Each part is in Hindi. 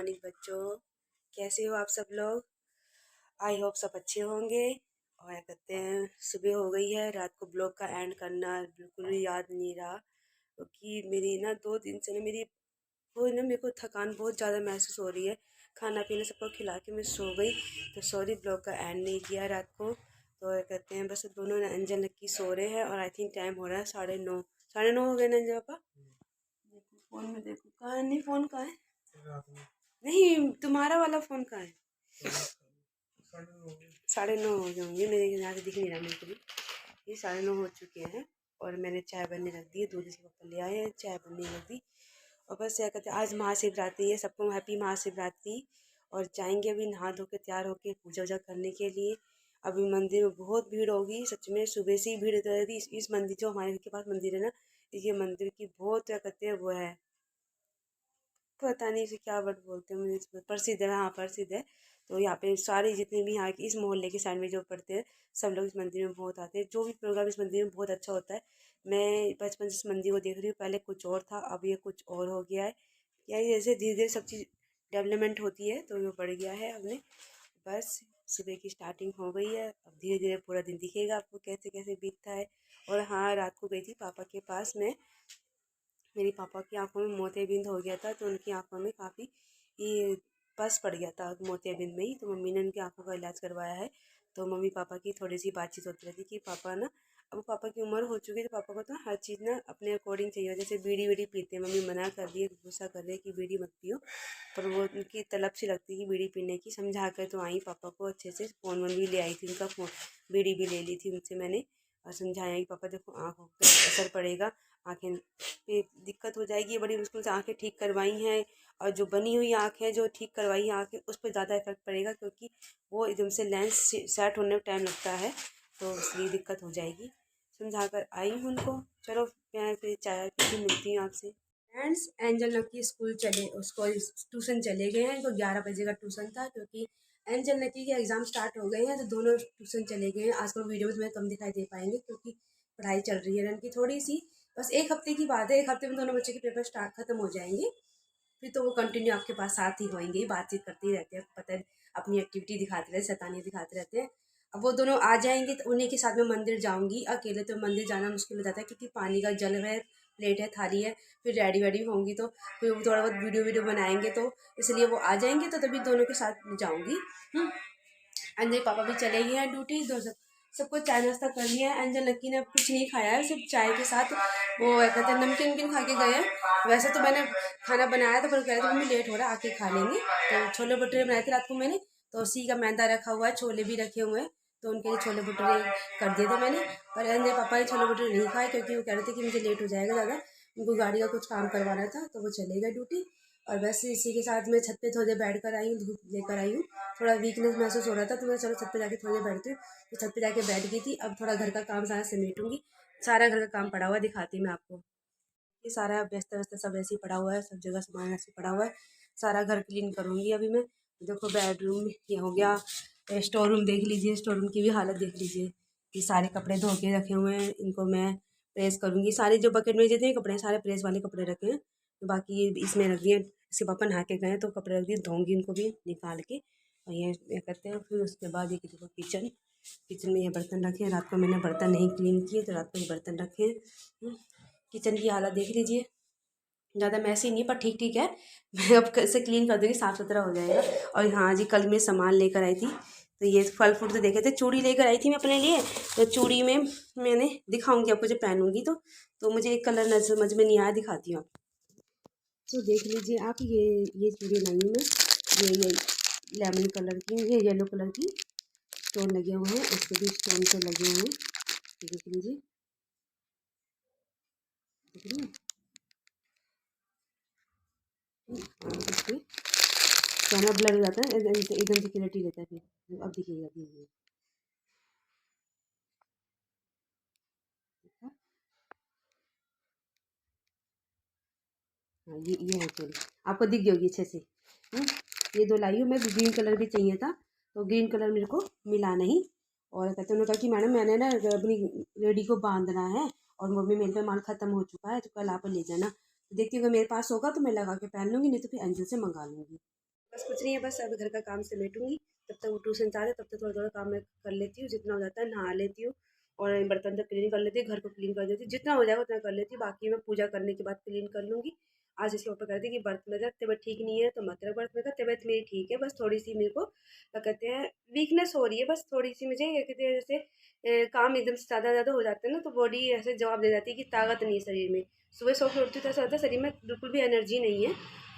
मॉर्निंग बच्चों, कैसे हो आप सब लोग। आई होप सब अच्छे होंगे। और क्या कहते हैं, सुबह हो गई है। रात को ब्लॉग का एंड करना बिल्कुल भी याद नहीं रहा, क्योंकि मेरी ना 2 दिन से ना मेरे को थकान बहुत ज़्यादा महसूस हो रही है। खाना पीना सबको खिला के मैं सो गई, तो सॉरी ब्लॉग का एंड नहीं किया रात को। तो क्या कहते हैं, बस दोनों अंजन लक्की सो रहे हैं और आई थिंक टाइम हो रहा है 9:30। 9:30 हो गए ना अंजन पापा। देखो फ़ोन में, देखो कहाँ नहीं, फ़ोन कहाँ है। नहीं, तुम्हारा वाला फ़ोन कहाँ है। 9:30 हो गए होंगे, मेरे यहाँ से दिख नहीं रहा मेरे को भी। ये 9:30 हो चुके हैं और मैंने चाय बनने रख दी है। दूध इसके पापा ले आए हैं, चाय बनने रख दी। और बस क्या कहते हैं, आज महाशिवरात्रि है, सबको हैप्पी महाशिवरात्रि। और जाएंगे अभी नहा धो के तैयार होके पूजा वूजा करने के लिए। अभी मंदिर में बहुत भीड़ होगी, सच में सुबह से ही भीड़ रहती है। इस मंदिर, जो हमारे घर के पास मंदिर है ना, ये मंदिर की बहुत क्या कहते हैं वो है, पता नहीं इसे क्या वर्ड बोलते हैं, मुझे इसमें प्रसिद्ध है। हाँ प्रसिद्ध है। तो यहाँ पे सारे जितने भी यहाँ के इस मोहल्ले के साइड में जो पढ़ते हैं, सब लोग इस मंदिर में बहुत आते हैं। जो भी प्रोग्राम इस मंदिर में बहुत अच्छा होता है। मैं बचपन से इस मंदिर को देख रही हूँ, पहले कुछ और था, अब ये कुछ और हो गया है। या जैसे धीरे धीरे सब चीज़ डेवलपमेंट होती है तो ये बढ़ गया है हमने। बस सुबह की स्टार्टिंग हो गई है, अब धीरे धीरे पूरा दिन दिखेगा आपको कैसे कैसे बीतता है। और हाँ, रात को गई थी पापा के पास में। मेरी पापा की आंखों में मोतियाबिंद हो गया था, तो उनकी आंखों में काफ़ी ये पस पड़ गया था मोतियाबिंद में ही। तो मम्मी ने उनकी आंखों का इलाज करवाया है। तो मम्मी पापा की थोड़ी सी बातचीत होती रहती कि पापा ना, अब पापा की उम्र हो चुकी है, तो पापा को तो हर चीज़ ना अपने अकॉर्डिंग चाहिए। जैसे बीड़ी वीड़ी पीते हैं, मम्मी मना कर रही है, गुस्सा कर रही है कि बीड़ी मत पियो, पर वो उनकी तलब सी लगती है कि बीड़ी पीने की। समझा कर तो आई पापा को अच्छे से, फ़ोन वोन भी ले आई थी उनका, फ़ोन बीड़ी भी ले ली थी उनसे मैंने। और समझाया कि पापा देखो आँखों पर असर पड़ेगा, आँखें पे दिक्कत हो जाएगी। बड़ी मुश्किल से आँखें ठीक करवाई हैं, और जो बनी हुई आँखें जो ठीक करवाई हैं आँखें, उस पर ज़्यादा इफेक्ट पड़ेगा, क्योंकि वो एकदम से लेंस सेट होने में टाइम लगता है, तो इसलिए दिक्कत हो जाएगी। समझा कर आई हूँ उनको। चलो मैं फिर चाय पी के मिलती हूँ आपसे। फ्रेंड्स, एंजल नक्की स्कूल चले, उसको ट्यूशन चले गए हैं। तो 11 बजे का ट्यूशन था, क्योंकि एंजल नक्की के एग्ज़ाम स्टार्ट हो गए हैं, तो दोनों ट्यूशन चले गए हैं। आजकल वीडियो में तुम्हें कम दिखाई दे पाएंगे, क्योंकि पढ़ाई चल रही है उनकी थोड़ी सी। बस एक हफ्ते की बात है, एक हफ्ते में दोनों बच्चे के पेपर स्टार्ट खत्म हो जाएंगे। फिर तो वो कंटिन्यू आपके पास साथ ही होंगे, बातचीत करते ही रहते हैं, पता है अपनी एक्टिविटी दिखाते रहते, शैतानी दिखाते रहते हैं। अब वो दोनों आ जाएंगे तो उन्हीं के साथ में मंदिर जाऊंगी। अकेले तो मंदिर जाना मुश्किल हो जाता है, क्योंकि पानी का जल है, प्लेट है, थाली है, फिर रेडी वेडी होंगी, तो फिर वो थोड़ा बहुत वीडियो बनाएंगे, तो इसलिए वो आ जाएंगे तो तभी दोनों के साथ जाऊँगी। अंजलि पापा भी चले गए हैं ड्यूटी। सबको चाय नाश्ता कर लिया है। अंजल नक्की ने कुछ नहीं खाया है, सिर्फ चाय के साथ वो कहते हैं नमकीन वमकीन खा के गए हैं। वैसे तो मैंने खाना बनाया था, पर कह रहे थे मम्मी लेट हो रहा है, आके खा लेंगे। तो छोले भटूरे बनाए थे रात को मैंने, तो उसी का मैदा रखा हुआ है, छोले भी रखे हुए हैं, तो उनके लिए छोले भटूरे कर दिए थे मैंने। पर अंजलि पापा ने छोले भटूरे नहीं खाए, क्योंकि वो कह रहे थे कि मुझे लेट हो जाएगा ज़्यादा, उनको गाड़ी का कुछ काम करवाना था, तो वो चले गए ड्यूटी। और बस इसी के साथ मैं छत पे थोड़ी देर बैठ कर आई हूँ, धूप लेकर आई हूँ। थोड़ा वीकनेस महसूस हो रहा था, तो मैं चलो छत पे जाके थोड़ी देर बैठती हूँ। तो छत पे जाके बैठ गई थी। अब थोड़ा घर का काम सारा समेटूंगी। सारा घर का काम पड़ा हुआ दिखाती मैं आपको। ये सारा व्यस्त व्यस्त सब ऐसे ही पड़ा हुआ है, सब जगह सामान ऐसे पड़ा हुआ है। सारा घर क्लीन करूँगी अभी मैं। देखो बेडरूम ये हो गया, स्टोर रूम देख लीजिए, स्टोर रूम की भी हालत देख लीजिए। ये सारे कपड़े धो के रखे हुए हैं, इनको मैं प्रेस करूँगी। सारे जो बकेट में जितने कपड़े हैं, सारे प्रेस वाले कपड़े रखे हैं। बाकी ये इसमें रख दिए, इसके पापा नहा के गए तो कपड़े रख दिए, धोऊंगी इनको भी निकाल के। और ये करते हैं। फिर उसके बाद ये देखो किचन, किचन में ये बर्तन रखे हैं। रात को मैंने बर्तन नहीं क्लीन किए, तो रात को ये बर्तन रखे हैं। किचन की हालत देख लीजिए, ज़्यादा मैसी नहीं पर ठीक ठीक है। मैं अब कैसे क्लीन कर दूँगी, साफ़ सुथरा हो जाएगा। और हाँ जी, कल मैं सामान लेकर आई थी, तो ये फल फ्रूट तो देखे थे। चूड़ी लेकर आई थी मैं अपने लिए, तो चूड़ी में मैंने दिखाऊंगी आपको जब पहनूंगी तो मुझे एक कलर नजर समझ में नहीं आया, दिखाती हूँ आपको। तो देख लीजिए आप, ये चूड़ी लाई हूँ मैं। ये लेमन कलर की, ये येलो कलर की स्टोन लगे हुए हैं, उसके भी स्टोन से लगे हुए हैं। देख लीजिए, देख लीजिए इसके कैमरा ब्लर हो जाता है, एकदम से क्लियरिटी रहता है। फिर अब दिखेगा धीरे। हाँ ये है चूड़ी, आपको दिख गई होगी अच्छे से। ये दो लाई हूँ मैं, ग्रीन कलर भी चाहिए था, तो ग्रीन कलर मेरे को मिला नहीं। और कहते उन्होंने कहा कि मैडम मैंने ना अपनी रेडी को बांधना है, और मम्मी मेरे पे माल ख़त्म हो चुका है, तो कल आप ले जाना। तो देखती हूँ अगर मेरे पास होगा तो मैं लगा के पहन लूँगी, नहीं तो फिर अंजल से मंगा लूँगी। बस कुछ नहीं है, बस अब घर का काम समेटूंगी। जब तक वो ट्यूशन से आते तब तक थोड़ा थोड़ा काम मैं कर लेती हूँ, जितना हो जाता है नहा लेती हूँ और बर्तन तक क्लीन कर लेती हूँ, घर को क्लीन कर देती हूँ, जितना हो जाएगा उतना कर लेती हूँ। बाकी मैं पूजा करने के बाद क्लीन कर लूँगी। आज इसके ऊपर कहती कि व्रत में रख, तबीयत ठीक नहीं है तो मत रख व्रत में का, तबीयत मेरी ठीक है, बस थोड़ी सी मेरे को क्या कहते हैं वीकनेस हो रही है, बस थोड़ी सी मुझे क्या कहते हैं जैसे काम एकदम से ज़्यादा ज़्यादा हो जाता है ना, तो बॉडी ऐसे जवाब दे जाती है कि ताकत नहीं है शरीर में। सुबह सो के उठती तो ऐसा होता है शरीर में बिल्कुल भी एनर्जी नहीं है।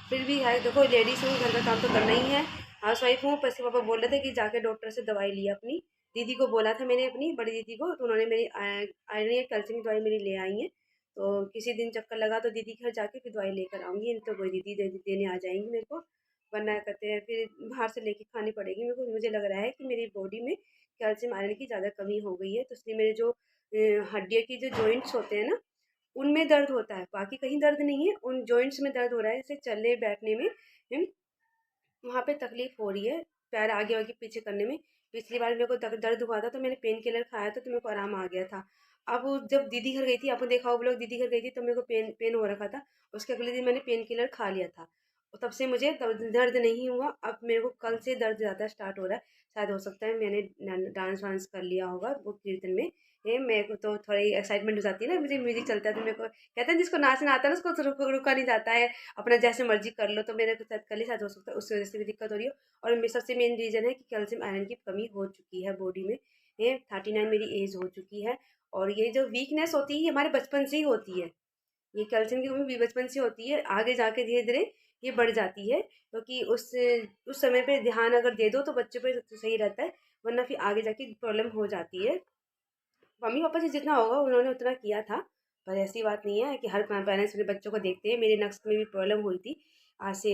फिर भी है, देखो लेडीज़ हूँ, घर का काम तो करना ही है, हाउस वाइफ हूँ। पर इसके पापा बोल रहे थे कि जाके डॉक्टर से दवाई लिया, अपनी दीदी को बोला था मैंने, अपनी बड़ी दीदी को, तो उन्होंने मेरी आयरन या कैल्शियम की दवाई मेरी ले आई है। तो किसी दिन चक्कर लगा तो दीदी के घर जाके फिर दवाई लेकर आऊँगी, तो कोई दीदी देने आ जाएंगी मेरे को, वरना कहते हैं फिर बाहर से लेके खानी पड़ेगी मेरे को। मुझे लग रहा है कि मेरी बॉडी में कैल्शियम आयरन की ज़्यादा कमी हो गई है, तो इसलिए मेरे जो हड्डियों की जो जॉइंट्स होते हैं ना, उनमें दर्द होता है, बाकी कहीं दर्द नहीं है, उन जॉइंट्स में दर्द हो रहा है, जैसे चलने बैठने में वहाँ पे तकलीफ हो रही है, पैर आगे आगे पीछे करने में। पिछली बार मेरे को दर्द हुआ था तो मैंने पेन किलर खाया था, तो मेरे को आराम आ गया था। अब जब दीदी घर गई थी, आपने देखा वो लोग, दीदी घर गई थी तो मेरे को पेन हो रखा था, उसके अगले दिन मैंने पेन किलर खा लिया था, और तब से मुझे दर्द नहीं हुआ। अब मेरे को कल से दर्द ज़्यादा स्टार्ट हो रहा है, शायद हो सकता है मैंने डांस वांस कर लिया होगा वो कीर्तन में। ये मेरे को तो थोड़ी एक्साइटमेंट हो जाती है ना, मुझे म्यूजिक चलता है तो मेरे को कहते हैं जिसको नाचना आता है ना उसको तो रुका नहीं जाता है, अपना जैसे मर्जी कर लो। तो मेरे को शायद कल ही शायद हो सकता है, उस वजह से भी दिक्कत हो रही है। और मेरे सबसे मेन रीज़न है कि कैल्शियम आयरन की कमी हो चुकी है बॉडी में। ये 39 मेरी एज हो चुकी है, और ये जो वीकनेस होती है हमारे बचपन से ही होती है, ये कैल्शियम की कमी भी बचपन से होती है, आगे जाके धीरे धीरे ये बढ़ जाती है, क्योंकि उस समय पे ध्यान अगर दे दो तो बच्चे पे तो सही रहता है, वरना फिर आगे जाके प्रॉब्लम हो जाती है। मम्मी पापा से जितना होगा उन्होंने उतना किया था, पर ऐसी बात नहीं है कि हर पेरेंट्स अपने बच्चों को देखते हैं। मेरे नक्स में भी प्रॉब्लम हुई थी आज से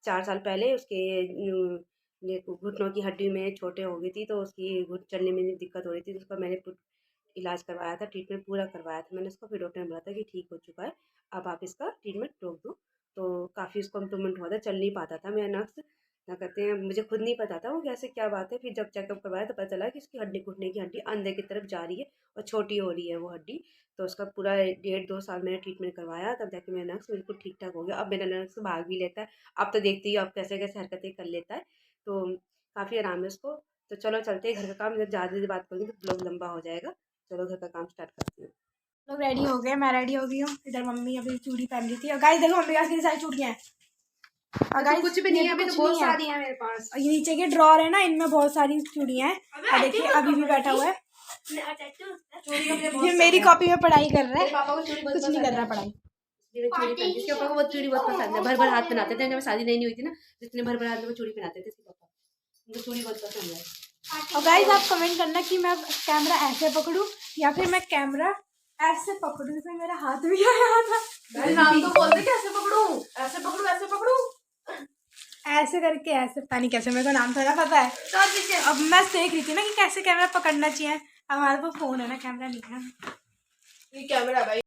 4 साल पहले, उसके घुटनों की हड्डी में छोटे हो गई थी, तो उसकी घुट चलने में दिक्कत हो रही थी, तो उसका मैंने इलाज करवाया था, ट्रीटमेंट पूरा करवाया था मैंने उसका। फिर डॉक्टर ने बोला था कि ठीक हो चुका है, अब आप इसका ट्रीटमेंट रोक दो। तो काफ़ी उसको इम्प्रूवमेंट हुआ था, चल नहीं पाता था मेरा नक्स, क्या कहते हैं मुझे खुद नहीं पता था वो कैसे क्या बात है। फिर जब चेकअप करवाया तो पता चला कि उसकी हड्डी, घुटने की हड्डी अंदर की तरफ जा रही है और छोटी हो रही है वो हड्डी। तो उसका पूरा 1.5-2 साल मैंने ट्रीटमेंट करवाया, तब जाके मेरा नक्स बिल्कुल ठीक ठाक हो गया। अब मेरा नक्स भाग भी लेता है, अब तो देखती हो अब कैसे कैसे हरकतें कर लेता है, तो काफ़ी आराम है उसको। तो चलो चलते हैं घर का काम, जब ज़्यादा देर बात करूँगी तो ब्लॉग लंबा हो जाएगा। चलो घर का काम स्टार्ट करती हूँ। लोग रेडी हो गए, मैं रेडी हो गई हूँ। इधर मम्मी अभी चूड़ी पहन रही थी, और गाइस देखो मम्मी के पास कितनी सारी चूड़ियाँ हैं। और गाइस कुछ भी नहीं है, अभी तो बहुत सारी हैं मेरे पास। और ये नीचे के ड्रॉर है ना, इनमें बहुत सारी चूड़ियाँ हैं। और देखिए अभी भी बैठा हुआ है, ये मेरी कॉपी में पढ़ाई कर रहा है, कुछ नहीं कर रहा पढ़ाई। इसके पापा को बहुत चूड़ी बहुत पसंद है, भर भर हाथ पहनाते थे, जब शादी नहीं हुई थी ना, जितने भर भर हाथ में वो चूड़ी पहनाते थे इसके पापा, उनको चूड़ी बहुत पसंद है। और गाइस आप कमेंट करना कि मैं कैमरा ऐसे पकड़ूं या फिर मैं कैमरा ऐसे पकड़ूं, जैसे मेरा हाथ भी आया था। नाम तो बोलते कैसे पकड़ूं, ऐसे पकड़ूं, ऐसे पकड़ूं, ऐसे करके, ऐसे पता नहीं कैसे, मेरे को नाम थोड़ा पता है। तो अब मैं देख रही थी ना कि कैसे कैमरा पकड़ना चाहिए। हमारे पास फोन है ना, कैमरा नहीं है। ये कैमरा भाई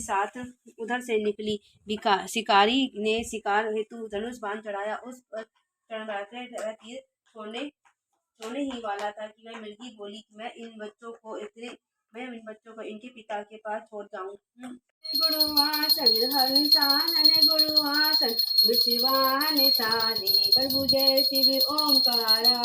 साथ उधर से निकली। शिकारी ने शिकार हेतु धनुष बाण चढ़ाया। उस पर तीर छोड़ने ही वाला था कि वह मिर्गी बोली कि मैं इन बच्चों को इनके पिता के पास छोड़ जाऊं। गुरुवासन हंसानन गुरुवासन विशिवान सारे प्रभु जय शिव ओंकारा।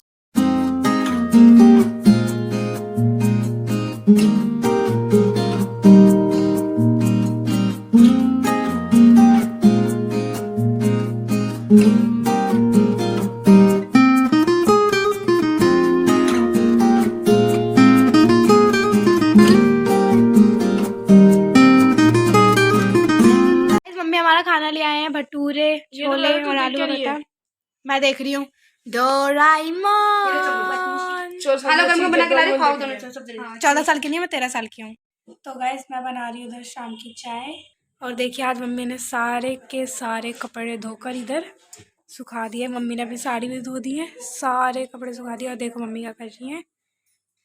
मम्मी हमारा खाना ले आए हैं, भटूरे, छोले और आलू का भरता। मैं देख रही हूँ डोराएमोन। 14 साल की नहीं, मैं 13 साल की हूँ। तो गाइस मैं बना रही हूँ उधर शाम की चाय। और देखिए आज मम्मी ने सारे के सारे कपड़े धोकर इधर सुखा दिए। मम्मी ने अपनी साड़ी भी धो दी है, सारे कपड़े सुखा दिए। और देखो मम्मी क्या कर रही हैं,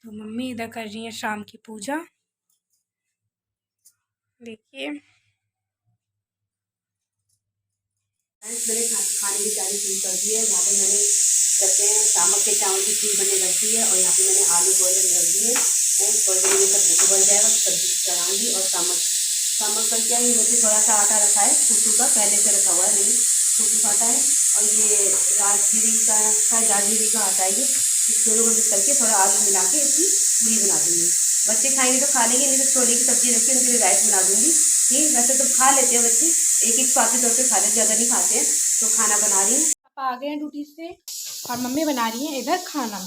तो मम्मी इधर कर रही है शाम की पूजा। देखिए मैंने खाने की तैयारी शुरू कर दी है। यहाँ पे मैंने कहते हैं सामक के चावल की खीर बने रख दी है और यहाँ पे मैंने आलू बॉयल रख दिए हैं। और थोड़ी देर में सब उबल जाएगा, सब्जी चढ़ाऊंगी। और सामक का क्या है, मुझे थोड़ा सा आटा रखा है कुट्टू का, पहले से रखा हुआ है मैंने कुट्टू का आटा है। और ये राजगिरी का जागीरी का आटा है, ये इस दोनों को मिक्स करके थोड़ा आलू मिला के इसकी पूरी बना दूँगी। बच्चे खाएंगे तो खा लेंगे, नहीं तो छोले की सब्जी रखी उनके लिए राइस बना दूँगी। ठीक, वैसे तो खा लेते हैं बच्चे, एक स्वाद के तौर पे खा लेते, ज़्यादा नहीं खाते हैं। तो खाना बना रही हूँ। पापा आ गए हैं ड्यूटी से और मम्मी बना रही है इधर खाना।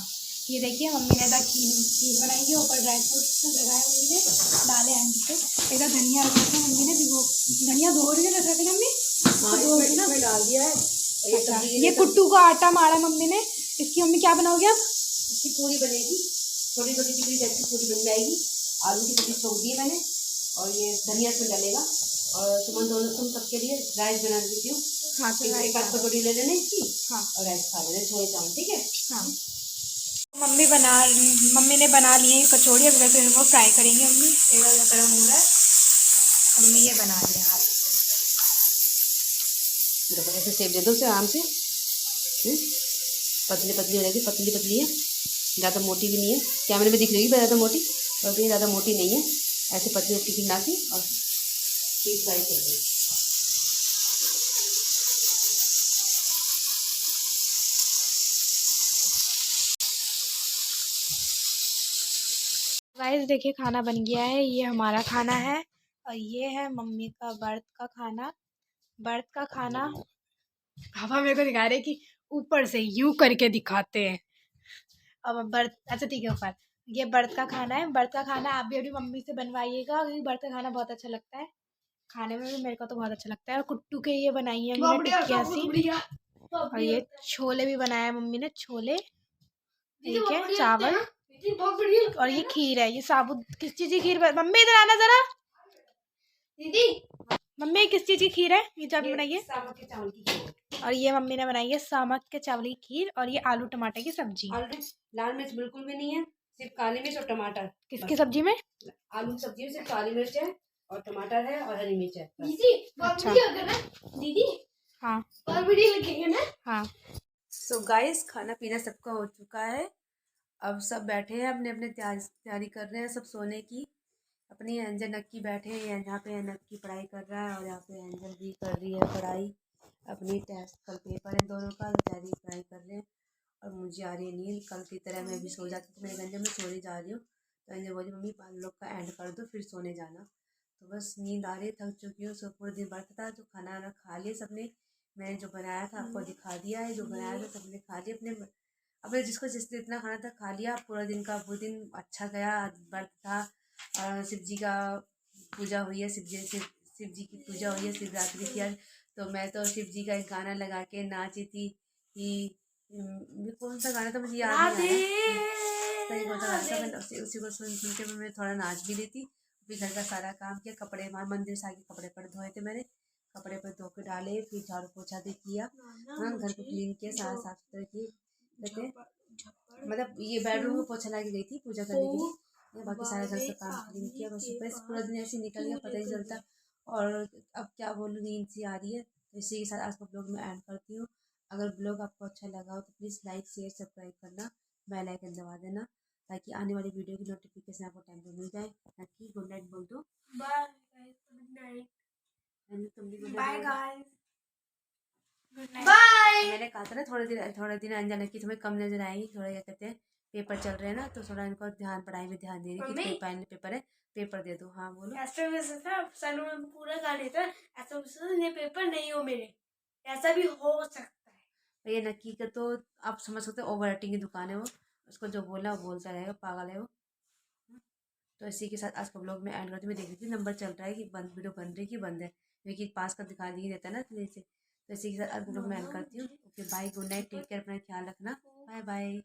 ये देखिए मम्मी ने इधर खीर बनाई है, ऊपर ड्राई फ्रूट्स लगाए मम्मी ने, डाले आंटी पे। इधर धनिया रखा था मम्मी ने, धनिया धो रही है रखा था मम्मी, धो रही ना, डाल दिया है। अच्छा, ये कुट्टू का आटा मारा मम्मी ने। इसकी मम्मी क्या बनाओगे अब? इसकी पूरी बनेगी, छोटी छोटी टिकड़ी जैसी पूरी बन जाएगी। आलू की सब्जी छोड़ दी है मैंने और ये धनिया इसमें डलेगा। और तुम सबके लिए राइस बना देती हूँ। हाँ, एक आध कटोरी ले लेना इसकी। हाँ, और राइस खा लेना, छोड़ जाऊँ, ठीक है। हाँ, मम्मी ने बना ली है कचौड़ी। अब वैसे इनको फ्राई करेंगे मम्मी। तेल गर्म हो रहा है, मम्मी ये बना रही है हाथ से। देखो ऐसे सेब दे दो उसे आराम से। पतली पतली हो जाएगी, पतली पतली है, ज़्यादा मोटी भी नहीं है। कैमरे में दिख रही है ज़्यादा मोटी, और ये ज़्यादा मोटी नहीं है। ऐसे पतली पतली बना के और डीप फ्राई कर दें। गाइस देखिए खाना बन गया है, ये हमारा खाना है और ये है मम्मी का व्रत का खाना। व्रत का खाना पापा मेरे को दिखा रहे कि ऊपर से यूं करके दिखाते हैं। अब व्रत, अच्छा ठीक है, ऊपर ये व्रत का खाना है। व्रत का खाना आप भी अपनी मम्मी से बनवाइएगा, क्योंकि व्रत का खाना बहुत अच्छा लगता है खाने में भी, मेरे को तो बहुत अच्छा लगता है। और कुट्टू के ये बनाई है मम्मी ने टिक्कियाँ सी। और ये छोले भी बनाया है मम्मी ने, छोले, ठीक है, चावल, और ये खीर है। ये साबुत किस चीज़ की खीर? मम्मी इधर आना जरा, दीदी मम्मी किस चीज़ की खीर है ये जो आपने बनाई है? सामक के चावल की खीर। और ये मम्मी ने बनाई है सामक के चावल की खीर। और ये आलू टमाटर की सब्जी। लाल मिर्च बिल्कुल भी नहीं है, सिर्फ काली मिर्च और टमाटर। किसकी सब्जी में? आलू की सब्जी में सिर्फ काली मिर्च है और टमाटर है और हरी मिर्च है। दीदी अच्छा दीदी, हाँ और वीडियो लगेंगे ना। हाँ, सो गाइस खाना पीना सबका हो चुका है। अब सब बैठे हैं अपने अपने तैयारी कर रहे हैं सब सोने की। अपनी एंजल नक्की बैठे हैं, यहाँ पे नक्की पढ़ाई कर रहा है और यहाँ पे एंजल भी कर रही है पढ़ाई। अपनी टेस्ट कल पेपर है दोनों का, तैयारी पढ़ाई कर रहे हैं। और मुझे आ रही है नींद, कल की तरह मैं भी सो जाती थी। मेरे गंजे में सोने जा रही हूँ तो अंजल बोली मम्मी 5 लोग का एंड कर दो फिर सोने जाना। तो बस नींद आ रही, थक चुकी हूँ। सब पूरे दिन व्रत था तो खाना वाना खा लिया सबने। मैंने जो बनाया था आपको दिखा दिया है, जो बनाया था सबने खा लिया। अपने जिसको जितना खाना था खा लिया। पूरा दिन अच्छा गया। व्रत था, शिव जी का पूजा हुई है, शिव जी की पूजा हुई है, शिवरात्रि की आज। तो मैं तो शिव जी का एक गाना लगा के नाची थी कि कौन सा गाना था मुझे याद नहीं आया, सही कौन सा गाना था। मैं उसी को सुन सुन के मैं थोड़ा नाच भी लेती। फिर घर का सारा काम किया, कपड़े मंदिर से आके कपड़े पर धोए थे मैंने, कपड़े पर धो के डाले, फिर झाड़ू पोछा भी किया। हाँ, घर को क्लीन किया, सारा साफ सुथरा किए। मतलब ये बेडरूम में पोछा लगा के गई थी पूजा करने के लिए। बाकी सारा घर का काम क्लीन किया। बस पूरा दिन ऐसे निकल गया, पता ही चलता। और अब क्या बोलूँ, नींद सी आ रही है। तो इसी के साथ आज का ब्लॉग मैं एंड करती हूँ। अगर ब्लॉग आपको अच्छा लगा हो तो प्लीज़ लाइक शेयर सब्सक्राइब करना, बेल आइकन दबा देना, ताकि आने वाली वीडियो की नोटिफिकेशन आपको टाइम पे मिल जाए। ताकि गुड नाइट बोल दो। Bye guys, good night. तुम भी good bye night. Guys, good night. Bye. मैंने कहा था ना थोड़े दिन अनजाने की तुम्हें कम नजर आएंगी। थोड़ा क्या कहते हैं, पेपर चल रहे हैं ना, तो थोड़ा इनको ध्यान, पढ़ाई में ध्यान दे रही कि पेपर है, पेपर दे दो। हाँ बोलो। ऐसा वैसा था, सर में पूरा गा लेता, ऐसा वैसा ये पेपर नहीं हो मेरे, ऐसा भी हो सकता है। ये नक्की का तो आप समझ सकते हो, ओवर एक्टिंग की दुकान है वो। उसको जो बोला वो बोलता रहेगा, पागल है वो। तो इसी के साथ आज का ब्लॉग में एंड करती हूँ। मैं देख रही थी नंबर चल रहा है कि बंद, वीडियो बन रही है कि बंद है, क्योंकि पास का दिखा नहीं देता ना इसलिए से। तो इसी के साथ आज ब्लॉग में एंड करती हूँ। Okay bye, good night, take care, अपना ख्याल रखना, बाय बाय।